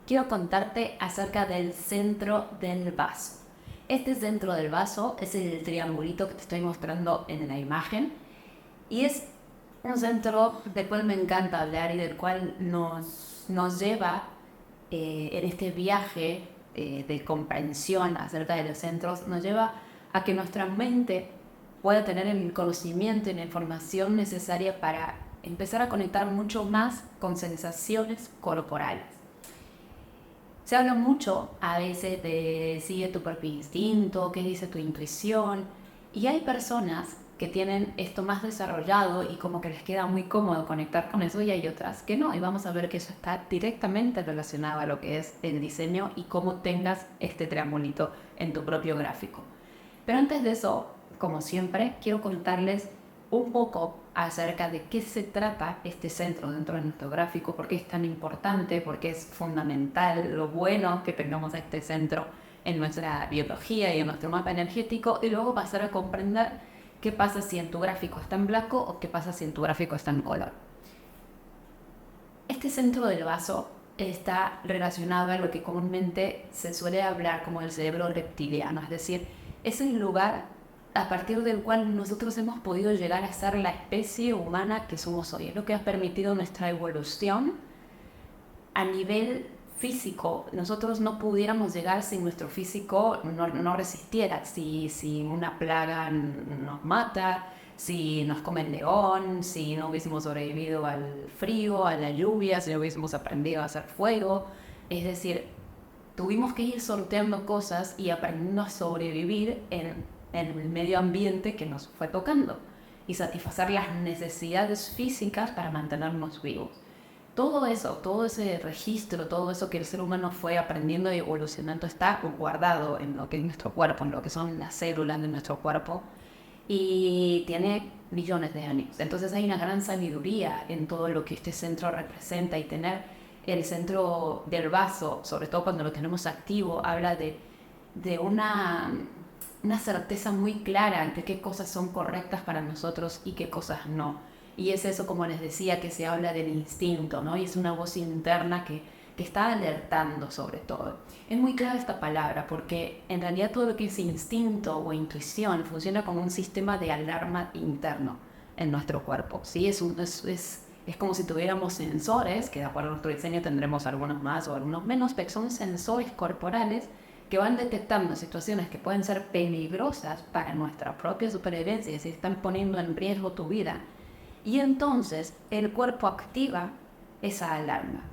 quiero contarte acerca del centro del vaso. Este centro del vaso es el triangulito que te estoy mostrando en la imagen y es un centro del cual me encanta hablar y del cual nos lleva en este viaje de comprensión acerca de los centros, nos lleva a que nuestra mente pueda tener el conocimiento y la información necesaria para empezar a conectar mucho más con sensaciones corporales. Se habla mucho a veces de sigue tu propio instinto, qué dice tu intuición, y hay personas que tienen esto más desarrollado y como que les queda muy cómodo conectar con eso, y hay otras que no, y vamos a ver que eso está directamente relacionado a lo que es el diseño y cómo tengas este triangulito en tu propio gráfico. Pero antes de eso, como siempre, quiero contarles un poco acerca de qué se trata este centro dentro de nuestro gráfico, por qué es tan importante, por qué es fundamental, lo bueno que tengamos este centro en nuestra biología y en nuestro mapa energético, y luego pasar a comprender qué pasa si en tu gráfico está en blanco o qué pasa si en tu gráfico está en color. Este centro del vaso está relacionado a lo que comúnmente se suele hablar como el cerebro reptiliano, es decir, es el lugar a partir del cual nosotros hemos podido llegar a ser la especie humana que somos hoy. Es lo que ha permitido nuestra evolución a nivel físico. Nosotros no pudiéramos llegar si nuestro físico no resistiera, si una plaga nos mata, si nos come el león, si no hubiésemos sobrevivido al frío, a la lluvia, si no hubiésemos aprendido a hacer fuego. Es decir, tuvimos que ir sorteando cosas y aprendiendo a sobrevivir en el medio ambiente que nos fue tocando y satisfacer las necesidades físicas para mantenernos vivos. Todo eso, todo ese registro, todo eso que el ser humano fue aprendiendo y evolucionando está guardado en lo que es nuestro cuerpo, en lo que son las células de nuestro cuerpo, y tiene millones de años. Entonces hay una gran sabiduría en todo lo que este centro representa, y tener el centro del vaso, sobre todo cuando lo tenemos activo, habla de una certeza muy clara de qué cosas son correctas para nosotros y qué cosas no. Y es eso, como les decía, que se habla del instinto, ¿no? Y es una voz interna que está alertando sobre todo. Es muy clara esta palabra porque en realidad todo lo que es instinto o intuición funciona como un sistema de alarma interno en nuestro cuerpo, ¿sí? Es como si tuviéramos sensores, que de acuerdo a nuestro diseño tendremos algunos más o algunos menos, pero son sensores corporales que van detectando situaciones que pueden ser peligrosas para nuestra propia supervivencia, si están poniendo en riesgo tu vida. Y entonces el cuerpo activa esa alarma,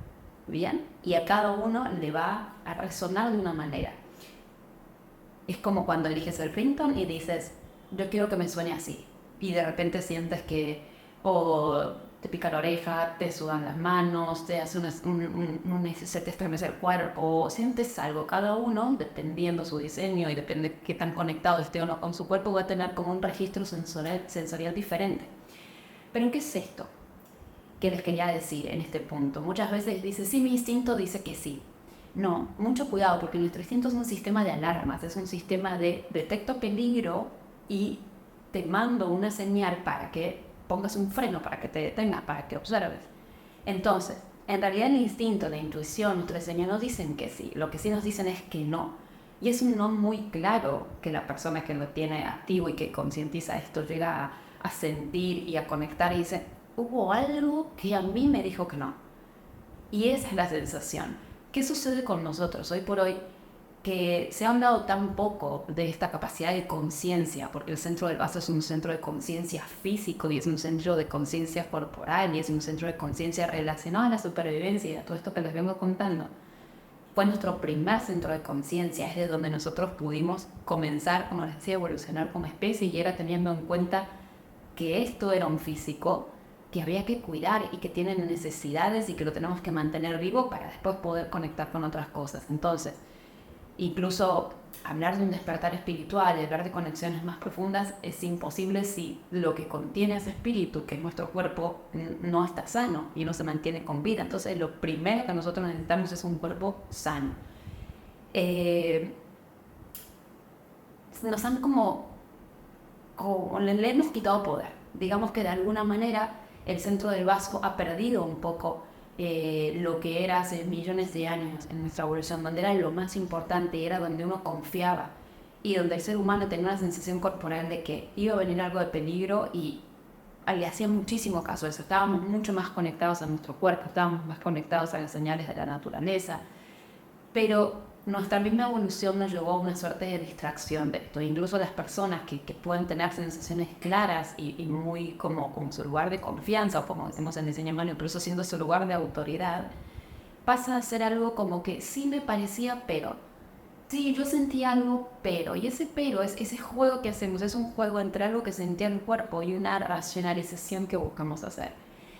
¿bien? Y a cada uno le va a resonar de una manera. Es como cuando eliges el ringtone y dices, yo quiero que me suene así. Y de repente sientes que te pica la oreja, te sudan las manos, te hace se te estremece el cuerpo, sientes algo. Cada uno, dependiendo su diseño y depende de qué tan conectado esté o no con su cuerpo, va a tener como un registro sensorial diferente. ¿Pero qué es esto que les quería decir en este punto? Muchas veces dice, sí, mi instinto dice que sí. No, mucho cuidado, porque nuestro instinto es un sistema de alarmas, es un sistema de detecto peligro y te mando una señal para que pongas un freno, para que te detengas, para que observes. Entonces, en realidad el instinto, la intuición, nuestro diseño nos dicen que sí, lo que sí nos dicen es que no. Y es un no muy claro que la persona que lo tiene activo y que concientiza esto llega a sentir y a conectar y dice, hubo algo que a mí me dijo que no. Y esa es la sensación. ¿Qué sucede con nosotros hoy por hoy? Que se ha hablado tan poco de esta capacidad de conciencia, porque el centro del vaso es un centro de conciencia físico y es un centro de conciencia corporal y es un centro de conciencia relacionado a la supervivencia y a todo esto que les vengo contando. Fue nuestro primer centro de conciencia, es de donde nosotros pudimos comenzar, como les decía, a evolucionar como especie, y era teniendo en cuenta que esto era un físico que había que cuidar y que tiene necesidades y que lo tenemos que mantener vivo para después poder conectar con otras cosas. Entonces, incluso hablar de un despertar espiritual, hablar de conexiones más profundas, es imposible si lo que contiene ese espíritu, que es nuestro cuerpo, no está sano y no se mantiene con vida. Entonces, lo primero que nosotros necesitamos es un cuerpo sano. Nos han como le hemos quitado poder. Digamos que de alguna manera el centro del vaso ha perdido un poco lo que era hace millones de años en nuestra evolución, donde era lo más importante, era donde uno confiaba y donde el ser humano tenía una sensación corporal de que iba a venir algo de peligro y le hacía muchísimo caso a eso. Estábamos mucho más conectados a nuestro cuerpo, estábamos más conectados a las señales de la naturaleza, pero nuestra misma evolución nos llevó a una suerte de distracción de esto. Incluso las personas que pueden tener sensaciones claras y muy como su lugar de confianza, o como decimos en diseño humano, incluso siendo su lugar de autoridad, pasa a ser algo como que sí me parecía, pero sí, yo sentí algo, pero, y ese pero es ese juego que hacemos, es un juego entre algo que sentía el cuerpo y una racionalización que buscamos hacer.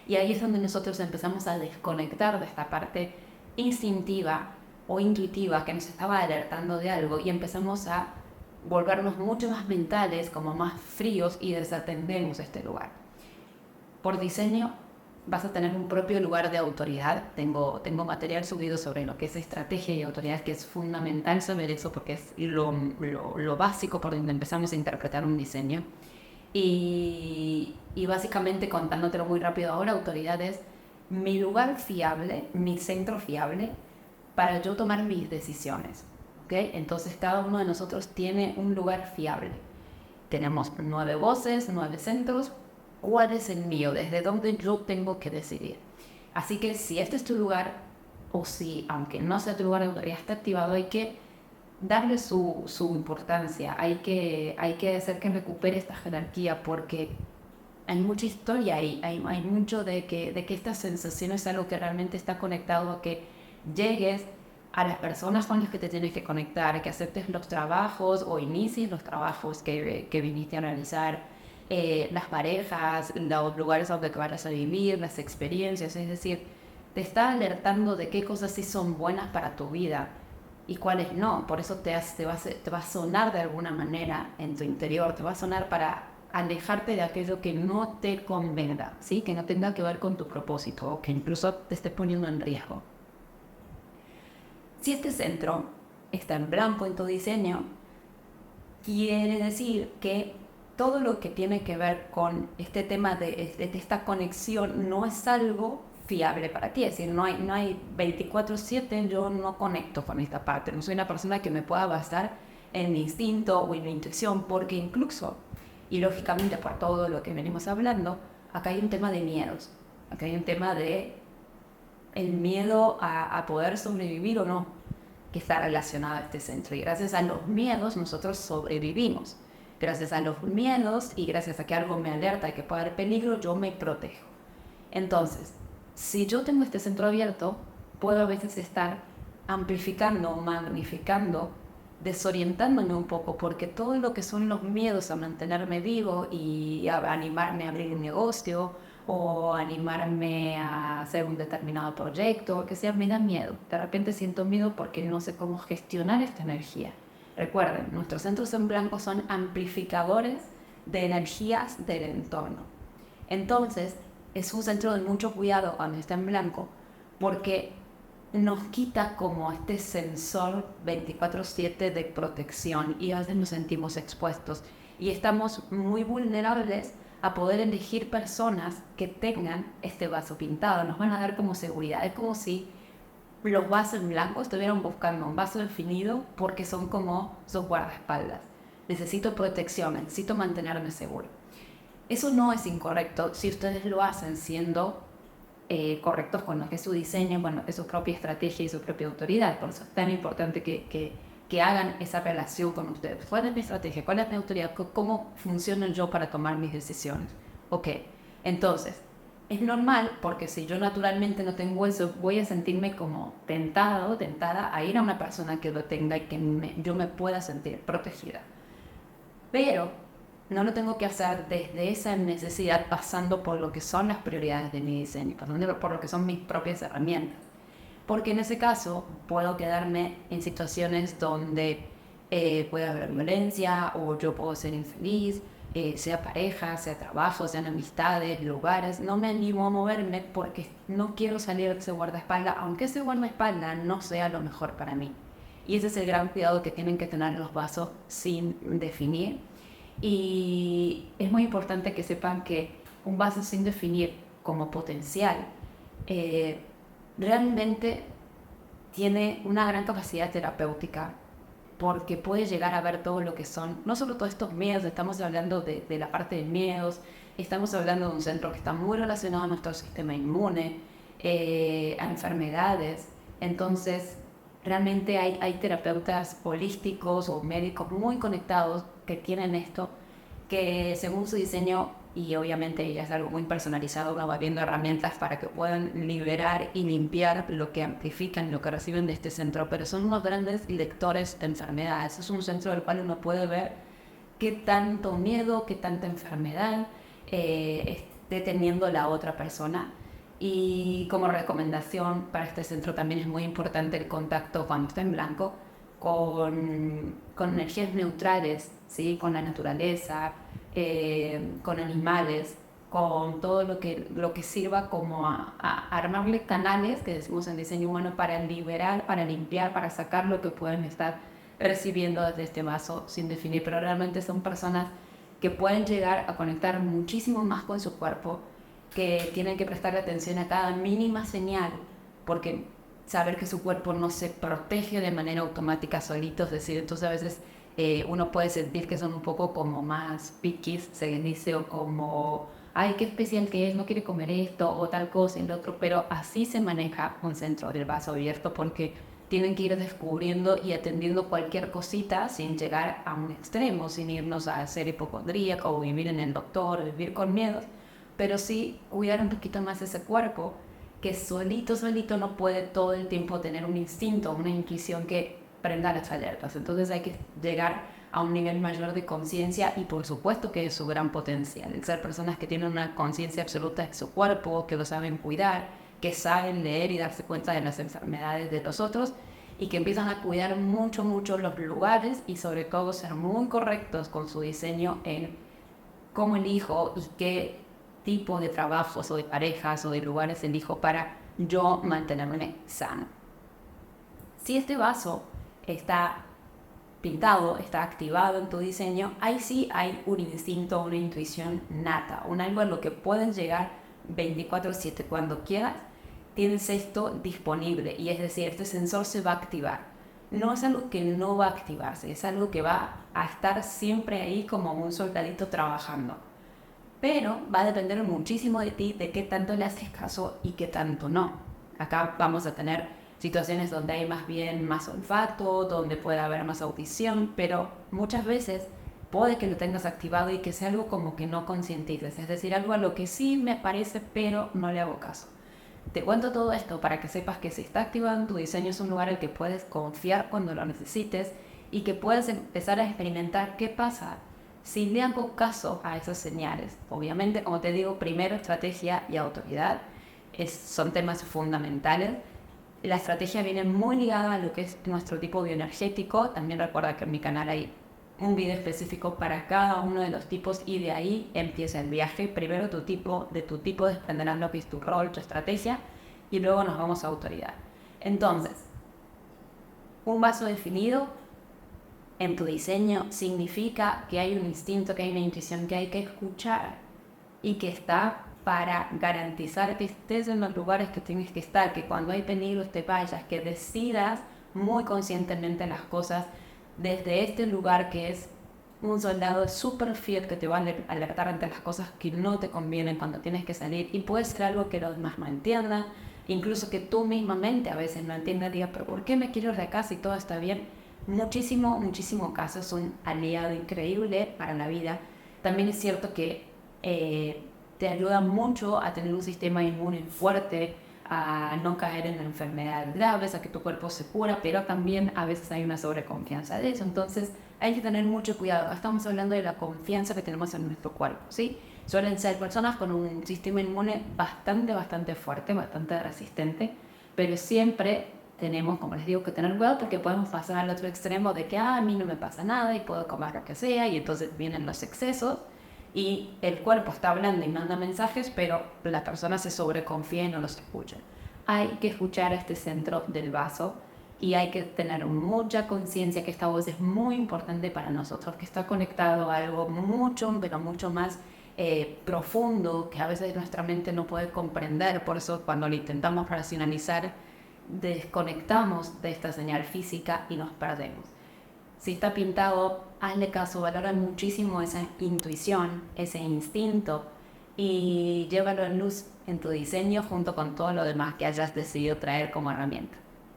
Y ahí es donde nosotros empezamos a desconectar de esta parte instintiva o intuitiva que nos estaba alertando de algo y empezamos a volvernos mucho más mentales, como más fríos, y desatendemos este lugar. Por diseño vas a tener un propio lugar de autoridad. Tengo material subido sobre lo que es estrategia y autoridad, que es fundamental saber eso porque es lo básico por donde empezamos a interpretar un diseño. Y básicamente, contándotelo muy rápido ahora, autoridad es mi lugar fiable, mi centro fiable para yo tomar mis decisiones. ¿Okay? Entonces cada uno de nosotros tiene un lugar fiable. Tenemos 9 voces, 9 centros. ¿Cuál es el mío? ¿Desde dónde yo tengo que decidir? Así que si este es tu lugar, o si, aunque no sea tu lugar de autoridad, está activado, hay que darle su importancia. Hay que hacer que recupere esta jerarquía, porque hay mucha historia ahí. Hay mucho de que esta sensación es algo que realmente está conectado a que llegues a las personas con las que te tienes que conectar, que aceptes los trabajos o inicies los trabajos que viniste a realizar, las parejas, los lugares donde te vas a vivir, las experiencias. Es decir, te está alertando de qué cosas sí son buenas para tu vida y cuáles no. Por eso te va a sonar de alguna manera en tu interior, te va a sonar para alejarte de aquello que no te convenga, ¿sí? Que no tenga que ver con tu propósito o que incluso te esté poniendo en riesgo. Si este centro está en blanco en tu diseño, quiere decir que todo lo que tiene que ver con este tema de esta conexión no es algo fiable para ti. Es decir, no hay 24/7, yo no conecto con esta parte. No soy una persona que me pueda basar en mi instinto o en mi intuición, porque incluso, y lógicamente por todo lo que venimos hablando, acá hay un tema de miedos. Acá hay un tema de el miedo a poder sobrevivir o no, que está relacionado a este centro. Y gracias a los miedos nosotros sobrevivimos. Gracias a los miedos y gracias a que algo me alerta de que puede haber peligro, yo me protejo. Entonces, si yo tengo este centro abierto, puedo a veces estar amplificando, magnificando, desorientándome un poco, porque todo lo que son los miedos a mantenerme vivo y a animarme a abrir un negocio o animarme a hacer un determinado proyecto, que sea, me da miedo. De repente siento miedo porque no sé cómo gestionar esta energía. Recuerden, nuestros centros en blanco son amplificadores de energías del entorno. Entonces, es un centro de mucho cuidado cuando está en blanco, porque nos quita como este sensor 24/7 de protección y a veces nos sentimos expuestos y estamos muy vulnerables a poder elegir personas que tengan este vaso pintado. Nos van a dar como seguridad. Es como si los vasos blancos estuvieran buscando un vaso definido porque son como sus guardaespaldas. Necesito protección, necesito mantenerme seguro. Eso no es incorrecto si ustedes lo hacen siendo correctos con lo que es su diseño, con lo que es su propia estrategia y su propia autoridad. Por eso es tan importante que hagan esa relación con ustedes. ¿Cuál es mi estrategia? ¿Cuál es mi autoridad? ¿Cómo funciona yo para tomar mis decisiones? Ok, entonces, es normal porque si yo naturalmente no tengo eso, voy a sentirme como tentado, tentada a ir a una persona que lo tenga y que yo me pueda sentir protegida. Pero no lo tengo que hacer desde esa necesidad, pasando por lo que son las prioridades de mi diseño, pasando por lo que son mis propias herramientas. Porque en ese caso puedo quedarme en situaciones donde puede haber violencia o yo puedo ser infeliz, sea pareja, sea trabajo, sean amistades, lugares. No me animo a moverme porque no quiero salir de ese guardaespaldas, aunque ese guardaespaldas no sea lo mejor para mí. Y ese es el gran cuidado que tienen que tener los vasos sin definir. Y es muy importante que sepan que un vaso sin definir como potencial realmente tiene una gran capacidad terapéutica porque puede llegar a ver todo lo que son, no solo todos estos miedos, estamos hablando de la parte de miedos, estamos hablando de un centro que está muy relacionado a nuestro sistema inmune, a enfermedades. Entonces, realmente hay terapeutas holísticos o médicos muy conectados que tienen esto, que según su diseño, y obviamente ya es algo muy personalizado, va viendo herramientas para que puedan liberar y limpiar lo que amplifican, lo que reciben de este centro, pero son unos grandes lectores de enfermedades. Es un centro del cual uno puede ver qué tanto miedo, qué tanta enfermedad esté teniendo la otra persona. Y como recomendación para este centro también es muy importante el contacto cuando está en blanco con energías neutrales, ¿sí? Con la naturaleza, con animales, con todo lo que sirva como a armarle canales, que decimos en diseño humano, para liberar, para limpiar, para sacar lo que pueden estar recibiendo desde este vaso sin definir. Pero realmente son personas que pueden llegar a conectar muchísimo más con su cuerpo, que tienen que prestar atención a cada mínima señal, porque saber que su cuerpo no se protege de manera automática solito, es decir, entonces a veces uno puede sentir que son un poco como más piquis, se dice, o como, ay, qué especial que es, no quiere comer esto o tal cosa y lo otro, pero así se maneja un centro del vaso abierto porque tienen que ir descubriendo y atendiendo cualquier cosita sin llegar a un extremo, sin irnos a ser hipocondríaco o vivir en el doctor, o vivir con miedos, pero sí cuidar un poquito más ese cuerpo que solito no puede todo el tiempo tener un instinto, una intuición que prenda las alertas. Entonces hay que llegar a un nivel mayor de conciencia y por supuesto que es su gran potencial. El ser personas que tienen una conciencia absoluta de su cuerpo, que lo saben cuidar, que saben leer y darse cuenta de las enfermedades de los otros y que empiezan a cuidar mucho los lugares y sobre todo ser muy correctos con su diseño en cómo elijo y qué tipo de trabajos o de parejas o de lugares elijo para yo mantenerme sano. Si este vaso está pintado, está activado en tu diseño, ahí sí hay un instinto, una intuición nata, un algo a lo que puedes llegar 24/7 cuando quieras. Tienes esto disponible y es decir, este sensor se va a activar. No es algo que no va a activarse, es algo que va a estar siempre ahí como un soldadito trabajando. Pero va a depender muchísimo de ti, de qué tanto le haces caso y qué tanto no. Acá vamos a tener situaciones donde hay más bien más olfato, donde puede haber más audición, pero muchas veces puede que lo tengas activado y que sea algo como que no concientices, es decir, algo a lo que sí me parece, pero no le hago caso. Te cuento todo esto para que sepas que si está activado en tu diseño es un lugar al que puedes confiar cuando lo necesites y que puedes empezar a experimentar qué pasa si le hago caso a esas señales. Obviamente, como te digo, primero estrategia y autoridad son temas fundamentales. La estrategia viene muy ligada a lo que es nuestro tipo bioenergético. También recuerda que en mi canal hay un video específico para cada uno de los tipos y de ahí empieza el viaje. Primero de tu tipo dependerá lo que es tu rol, tu estrategia y luego nos vamos a autoridad. Entonces, un vaso definido en tu diseño significa que hay un instinto, que hay una intuición que hay que escuchar y que está para garantizar que estés en los lugares que tienes que estar, que cuando hay peligro te vayas, que decidas muy conscientemente las cosas desde este lugar que es un soldado súper fiel que te va a alertar ante las cosas que no te convienen cuando tienes que salir y puede ser algo que los demás no entiendan, incluso que tú mismamente a veces no entiendas, digas, pero ¿por qué me quiero ir de casa y todo está bien? Muchísimo caso, es un aliado increíble para la vida. También es cierto que te ayuda mucho a tener un sistema inmune fuerte, a no caer en enfermedades graves, a que tu cuerpo se cura, pero también a veces hay una sobreconfianza de eso. Entonces hay que tener mucho cuidado. Estamos hablando de la confianza que tenemos en nuestro cuerpo, ¿sí? Suelen ser personas con un sistema inmune bastante fuerte, bastante resistente, pero siempre tenemos, como les digo, que tener cuidado porque podemos pasar al otro extremo de que a mí no me pasa nada y puedo comer lo que sea y entonces vienen los excesos y el cuerpo está hablando y manda mensajes, pero la persona se sobreconfía y no los escucha. Hay que escuchar a este centro del vaso y hay que tener mucha conciencia que esta voz es muy importante para nosotros, que está conectado a algo mucho, pero mucho más profundo que a veces nuestra mente no puede comprender. Por eso cuando lo intentamos racionalizar, desconectamos de esta señal física y nos perdemos. Si está pintado, hazle caso, valora muchísimo esa intuición, ese instinto, y llévalo en luz en tu diseño junto con todo lo demás que hayas decidido traer como herramienta.